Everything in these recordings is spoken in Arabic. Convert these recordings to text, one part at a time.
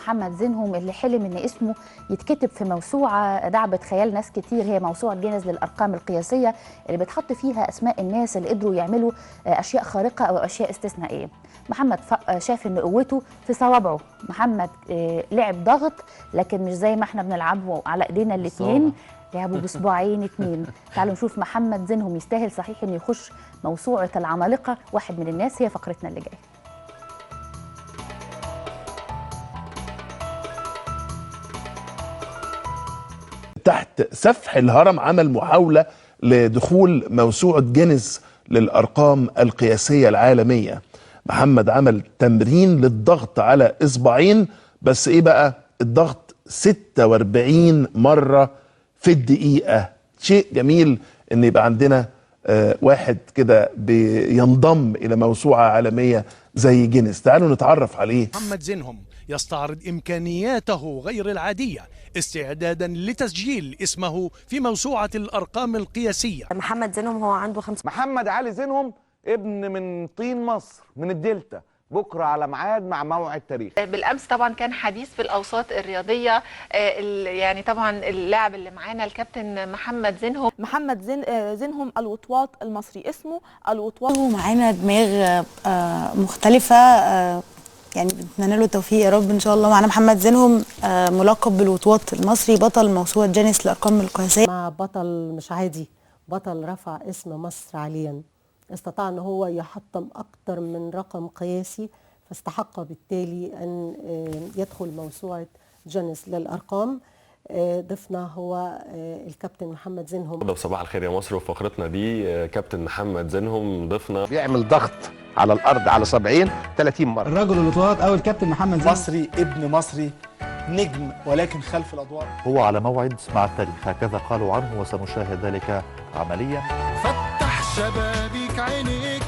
محمد زينهم اللي حلم ان اسمه يتكتب في موسوعه دعبت خيال ناس كتير، هي موسوعه جينيز للارقام القياسيه اللي بتحط فيها اسماء الناس اللي قدروا يعملوا اشياء خارقه او اشياء استثنائيه. محمد شاف ان قوته في صوابعه. محمد لعب ضغط لكن مش زي ما احنا بنلعبه على ايدينا الاثنين، لعبوا بصباعين اتنين. تعالوا نشوف محمد زينهم يستاهل صحيح انه يخش موسوعه العمالقه، واحد من الناس. هي فقرتنا اللي جايه. تحت سفح الهرم عمل محاولة لدخول موسوعة جينيس للأرقام القياسية العالمية. محمد عمل تمرين للضغط على إصبعين، بس إيه بقى الضغط 46 مرة في الدقيقة. شيء جميل إن يبقى عندنا واحد كده بينضم إلى موسوعة عالمية زي جينيس. تعالوا نتعرف عليه. محمد زينهم يستعرض إمكانياته غير العادية استعدادا لتسجيل اسمه في موسوعة الأرقام القياسية. محمد زينهم هو عنده محمد علي زينهم ابن من طين مصر من الدلتا، بكره على ميعاد مع موعد تاريخ. بالامس طبعا كان حديث في الاوساط الرياضيه، يعني طبعا اللاعب اللي معانا الكابتن محمد زينهم. محمد زينهم الوطواط المصري، اسمه الوطواط. معانا دماغ مختلفه، يعني بنتمنى له التوفيق يا رب ان شاء الله. معانا محمد زينهم ملقب بالوطواط المصري، بطل موسوعه جينيس للارقام القياسيه. مع بطل مش عادي، بطل رفع اسم مصر عاليا، استطاع ان هو يحطم اكثر من رقم قياسي، فاستحق بالتالي ان يدخل موسوعه جينيس للارقام. ضيفنا هو الكابتن محمد زينهم. صباح الخير يا مصر، وفقرتنا دي كابتن محمد زينهم ضيفنا. بيعمل ضغط على الارض على 30 مره. الرجل الوطواط او الكابتن محمد زينهم، مصري ابن مصري، نجم ولكن خلف الأضواء. هو على موعد مع التاريخ، هكذا قالوا عنه، وسنشاهد ذلك عمليا. فتح شبابيك عينيك،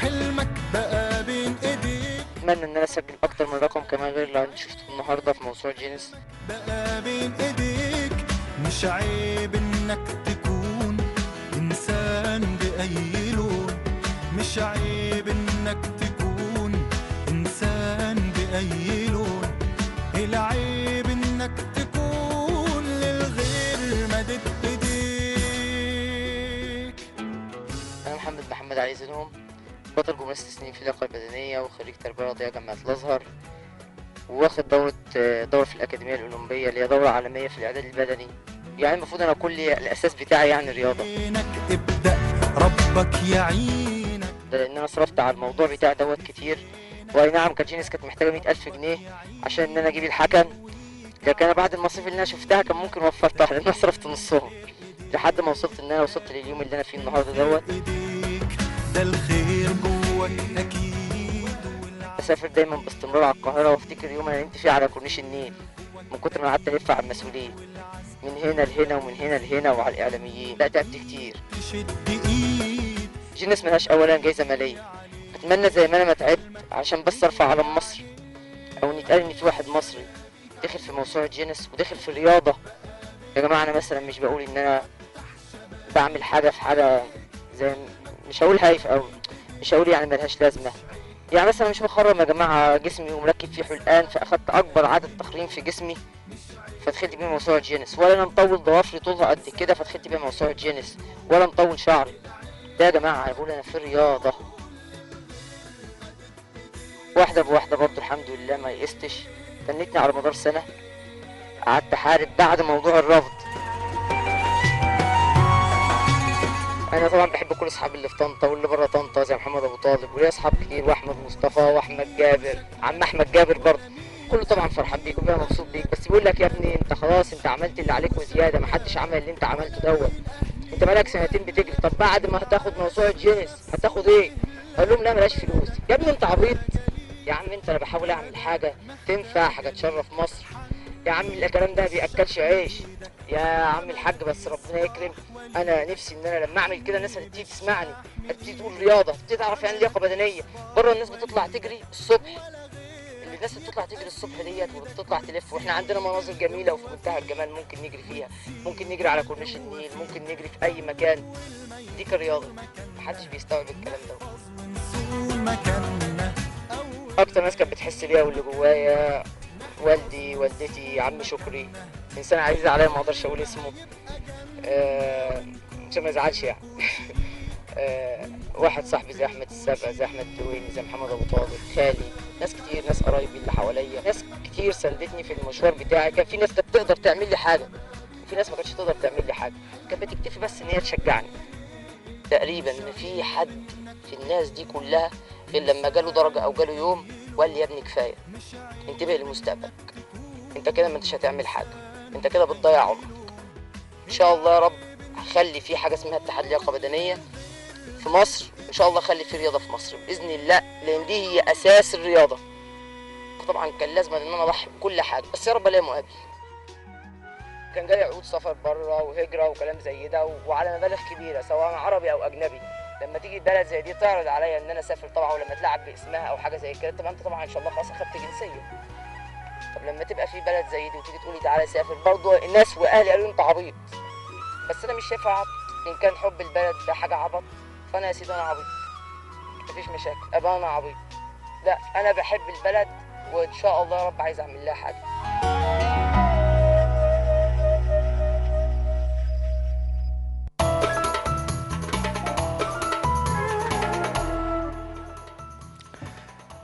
حلمك بقى بين ايديك. اتمنى ان انا اسجل اكتر من رقم كمان غير اللي شفته النهارده في موسوعه جينيس. بقى بين ايديك، مش عيب انك تكون انسان باي لون، مش عيب انك تكون انسان باي لون، العيب انك تكون للغير مدد ايديك. انا محمد علي زينهم، بطل جمهورية 6 سنين في اللياقة البدنية وخريج تربية رياضية جامعة الأزهر، واخد دورة في الأكاديمية الأولمبية اللي هي دورة عالمية في الإعداد البدني. يعني المفروض أنا كل الأساس بتاعي يعني رياضة. ابدأ ربك يعينك. لأن أنا صرفت على الموضوع بتاعي كتير، وأي نعم كانت جينيس كانت محتاجة 100,000 جنيه عشان إن أنا أجيب الحكم، لكن أنا بعد المصاريف اللي أنا شفتها كان ممكن وفرتها، لأن أنا صرفت نصهم لحد ما وصلت إن أنا وصلت لليوم اللي أنا فيه النهارده ده الخير جواك اكيد. اسافر دايما باستمرار على القاهره وافتكر يوم انا نمت فيه على كورنيش النيل من كتر ما قعدت الف على المسؤولين من هنا لهنا ومن هنا لهنا وعلى الاعلاميين. لا تعبت كتير. جينيس ملهاش اولا جايزه ماليه، اتمنى زي ما انا ما تعبت عشان بس ارفع علم مصر، او ان يتقال ان في واحد مصري دخل في موسوعه جينيس ودخل في الرياضه. يا جماعه انا مثلا مش بقول ان انا بعمل حاجه في حاجه زي، مش هقول هايف او مش هقول يعني ملهاش لازمه. يعني مثلا مش مخرم يا جماعه جسمي ومركب فيه حلقان فاخدت اكبر عدد تخريم في جسمي فدخلت بيه موسوعه جينيس، ولا انا مطول ضوافري طولها قد كده فدخلت بيه موسوعه جينيس، ولا مطول شعري. ده يا جماعه انا بقول انا في الرياضه. واحده بواحده برضه الحمد لله ما يئستش، تنتني على مدار سنه قعدت احارب بعد موضوع الرفض. انا طبعا بحب كل اصحابي اللي في طنطا واللي بره طنطا زي محمد ابو طالب، وليا اصحاب كتير، واحمد مصطفى واحمد جابر، عم احمد جابر برضه، كله طبعا فرحان بيك وبقى مبسوط بيك، بس بيقول لك يا ابني انت خلاص انت عملت اللي عليك وزياده، ما حدش عمل اللي انت عملته دوت، انت بقالك سنتين بتجري، طب بعد ما هتاخد موسوعه جينيس هتاخد ايه؟ اقول لهم لا ملاش فلوس. يا ابني انت عبيط يا عم، انت انا بحاول اعمل حاجه تنفع، حاجه تشرف مصر يا عم، الكلام ده ما بياكلش عيش يا عم الحاج، بس ربنا يكرم. انا نفسي ان انا لما اعمل كده الناس هتبتدي تسمعني، هتبتدي تقول رياضه، هتبتدي تعرف يعني لياقه بدنيه. بره الناس بتطلع تجري الصبح، الناس اللي بتطلع تجري الصبح ديت وبتطلع تلف، واحنا عندنا مناظر جميله وفي منتهى الجمال ممكن نجري فيها، ممكن نجري على كورنيش النيل، ممكن نجري في اي مكان. دي كرياضه، محدش بيستوعب الكلام ده. اكتر ناس كانت بتحس بيها واللي جوايا والدي والدتي عم شكري، انسان عزيز عليا ما اقدرش اقول اسمه عشان ما يزعلش يعني. واحد صاحبي زي احمد السبع، زي احمد الدويني، زي محمد ابو طالب، خالي، ناس كتير، ناس قرايبي اللي حواليا، ناس كتير ساندتني في المشوار بتاعي. كان في ناس كانت تقدر تعمل لي حاجه وفي ناس ما كانتش تقدر تعمل لي حاجه، كانت بتكتفي بس ان هي تشجعني. تقريبا ما في حد في الناس دي كلها غير لما جاله درجه او جاله يوم وقال لي يا ابني كفايه، انتبه لمستقبلك، انت كده ما انتش هتعمل حاجه، انت كده بتضيع عمرك. ان شاء الله يا رب هخلي في حاجه اسمها اتحاد لياقه بدنيه في مصر، ان شاء الله اخلي في رياضه في مصر باذن الله، لان دي هي اساس الرياضه. طبعا كان لازم ان انا اضحي بكل حاجه، بس يا رب الاقي مقابل. كان جالي عقود سفر بره وهجره وكلام زي ده وعلى مبالغ كبيره سواء عربي او اجنبي. لما تيجي بلد زي دي تعرض عليا ان انا اسافر طبعا، ولما تلعب باسمها او حاجه زي كده طبعا انت طبعا ان شاء الله خلاص اخدت جنسيه. طب لما تبقى في بلد زي دي وتيجي تقولي تعالى سافر، برضه الناس واهلي قالوا انت عبيط، بس انا مش شايفها عبط. ان كان حب البلد ده حاجه عبط فانا يا سيدي انا عبيط، مفيش مشاكل ابقى انا عبيط. لا انا بحب البلد وان شاء الله يا رب عايز اعمل لها حاجه.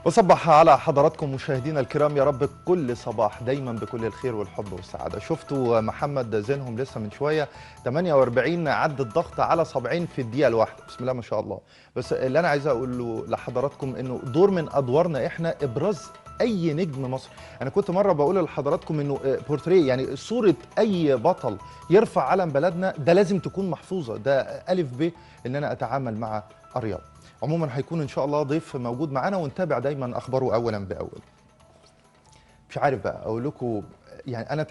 وصبح على حضراتكم مشاهدينا الكرام، يا رب كل صباح دايما بكل الخير والحب والسعاده. شفتوا محمد زينهم لسه من شويه 48 عد الضغط على صابعين في الدقيقه الواحده، بسم الله ما شاء الله. بس اللي انا عايز اقوله لحضراتكم انه دور من ادوارنا احنا ابراز اي نجم مصري. انا كنت مره بقول لحضراتكم انه بورتريه، يعني صوره اي بطل يرفع علم بلدنا ده لازم تكون محفوظه، ده الف ب ان انا اتعامل مع الرياضه. عموما هيكون ان شاء الله ضيف موجود معانا ونتابع دايما اخباره اولا باول. مش عارف بقى اقول لكم، يعني انا